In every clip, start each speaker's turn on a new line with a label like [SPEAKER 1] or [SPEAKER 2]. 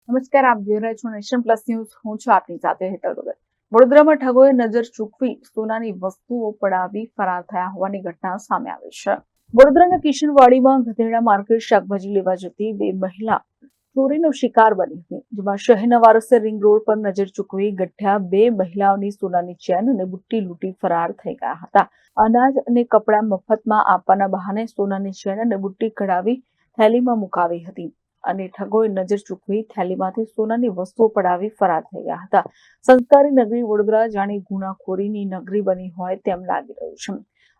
[SPEAKER 1] નમસ્કાર, આપ જોઈ રહ્યા છો નેશન પ્લસ ન્યૂઝ. હું છું આપની સાથે હેતલ વગર. વડોદરામાં ઠગોએ નજર ચૂકવી સોનાની વસ્તુઓ પડાવી ફરાર થયા હોવાની ઘટના સામે આવી છે. વડોદરાના કિશનવાડીમાં ગધેડા માર્કેટ શાકભાજી લેવા જતી બે મહિલા ચોરીનો શિકાર બની હતી, જેમાં શહેરના વારસે રિંગ રોડ પર નજર ચૂકવી ગઠ્ઠા બે મહિલાઓની સોનાની ચેન અને બુટ્ટી લૂંટી ફરાર થઈ ગયા હતા. અનાજ અને કપડાં મફતમાં આપવાના બહાને સોનાની ચેન અને બુટ્ટી કઢાવી થેલીમાં મુકાવી હતી અને ઠગોએ નજર ચૂકવી થેલીમાંથી સોનાની વસ્તુઓ પડાવી ફરાર થઈ ગયા હતા. સંસ્કારી નગરી વડોદરા જાણે ગુનાખોરીની નગરી બની હોય તેમ લાગી રહ્યું છે.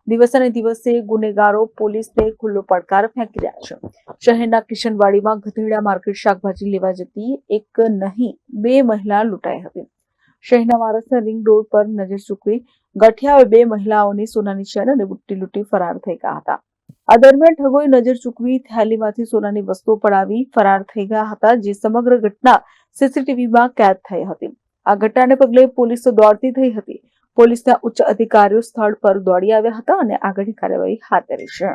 [SPEAKER 1] દિવસે ને દિવસે ગુનેગારો પોલીસને ખુલ્લો પડકાર ફેંકી રહ્યા છે. શહેરના કિશનવાડીમાં ગધેડા માર્કેટ શાકભાજી લેવા જતી એક નહીં બે મહિલા લૂંટાઈ હતી. શહેરના વારસના રિંગ રોડ પર નજર ચૂકવી ગઠિયાએ બે મહિલાઓની સોનાની ચેન અને બુટ્ટી લૂંટી ફરાર થઈ ગયા હતા. આ દરમિયાન ઠગોએ નજર ચૂકવી થેલીમાંથી સોનાની વસ્તુઓ પડાવી ફરાર થઈ ગયા હતા, જે સમગ્ર ઘટના સીસીટીવીમાં કેદ થઈ હતી. આ ઘટનાને પગલે પોલીસ દોડતી થઈ હતી. પોલીસના ઉચ્ચ અધિકારીઓ સ્થળ પર દોડી આવ્યા હતા અને આગળની કાર્યવાહી હાથ ધરી છે.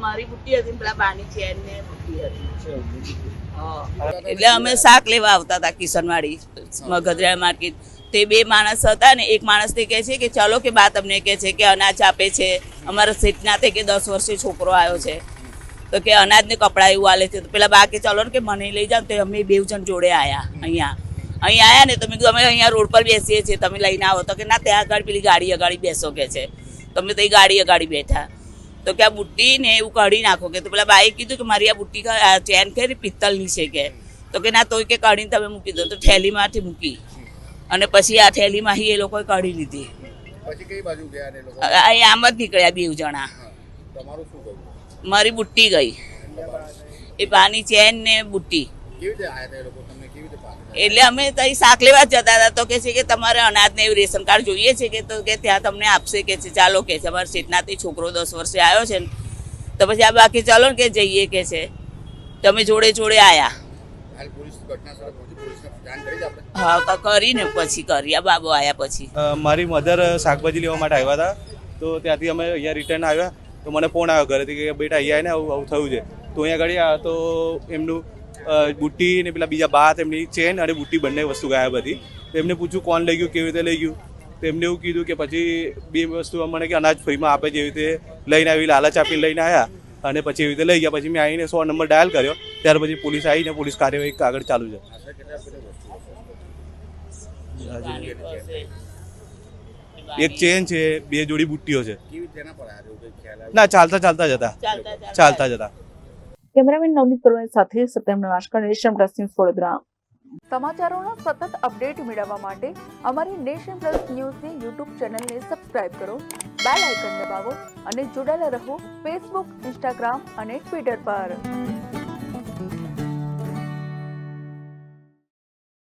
[SPEAKER 2] મારી બુટ્ટી હતી, પેલા બાની ચેન ને બુટ્ટી હતી. એટલે અમે શાક લેવા આવતા હતા કિશનવાડી ગધેડા માર્કેટ. તે બે માણસ હતા ને એક માણસ તે કહે છે કે ચલો કે બા તમને કહે છે કે અનાજ આપે છે, અમારા સેટના તે કે 10 વર્ષે છોકરો આવ્યો છે તો કે અનાજ ને કપડા એવું આલે છે. તો પેલા બા કે ચલો ને કે મને લઈ જાવ. તો અમે બે જણ જોડે આવ્યા અહીંયા આવ્યા ને તો મેં કીધું અમે અહીંયા રોડ પર બેસીએ છીએ, તમે લઈને આવો. તો કે ના, ત્યાં આગળ પેલી ગાડી અગાડી બેસો કે છે. તમે તો એ ગાડી અગાડી બેઠા તો કે આ બુટ્ટી ને એવું કાઢી નાખો કે. તો પેલા બાએ કીધું કે મારી આ બુટ્ટી ચેન કે પિત્તલની છે કે. તો કે ના, તોય કે કાઢીને તમે મૂકી દો. તો થેલીમાંથી મૂકી અને પછી આ થેલીમાંથી એ લોકોએ કાઢી લીધી. અહીં આમ જ નીકળ્યા બે જણા. મારી બુટ્ટી ગઈ, એ બાની ચેન ને બુટ્ટી. એટલે અમે ત્યાં શાક લેવા જતા હતા તો કે છે કે તમારે અનાજ ને એવું રેશન કાર્ડ જોઈએ છે કે. તો કે ત્યાં તમને આપશે કે છે. ચાલો કે છે, અમારા શેઠનાથી છોકરો 10 વર્ષે આવ્યો છે ને તો પછી આ બાકી ચાલો ને કે જઈએ કે છે. તમે જોડે જોડે આવ્યા. હા, કરીને પછી કરી આ બાબો આવ્યા પછી.
[SPEAKER 3] મારી મધર શાકભાજી લેવા માટે આવ્યા હતા તો ત્યાંથી અમે અહીંયા રિટર્ન આવ્યા તો મને ફોન આવ્યો ઘરેથી કે બેટા અહીંયા ને આવું થયું છે. તો અહીંયા આગળ આવ્યા તો એમનું બુટ્ટી ને પેલા બીજા બા એમની ચેન અને બુટ્ટી બંને વસ્તુ ગાયબ હતી. તો એમને પૂછ્યું કોણ લઈ ગયું, કેવી રીતે લઈ ગયું. તો એમને એવું કીધું કે પછી બે વસ્તુ મને કે અનાજ ફ્રીમાં આપે જેવી રીતે લઈને આવી, લાલચ આપીને લઈને આવ્યા અને પછી એવી રીતે લઈ ગયા. પછી મેં આવીને 100 નંબર ડાયલ કર્યો, ત્યાર પછી પોલીસ આવીને પોલીસ કાર્યવાહી આગળ ચાલુ છે. એક ચેન છે, 2 જોડી બુટ્ટીઓ છે. ના, ચાલતા જતા.
[SPEAKER 1] કેમેરામેન નવનીત કરોડ સાથે Satyam Navashakar, nation plus news Vadodara. સમાચારોના સતત અપડેટ મેળવવા માટે અમારી નેશન પ્લસ ન્યૂઝની યુટ્યુબ ચેનલને સબસ્ક્રાઇબ કરો, બેલ આઇકન દબાવો અને જોડાયેલા રહો ફેસબુક, ઇન્સ્ટાગ્રામ અને ટ્વિટર પર.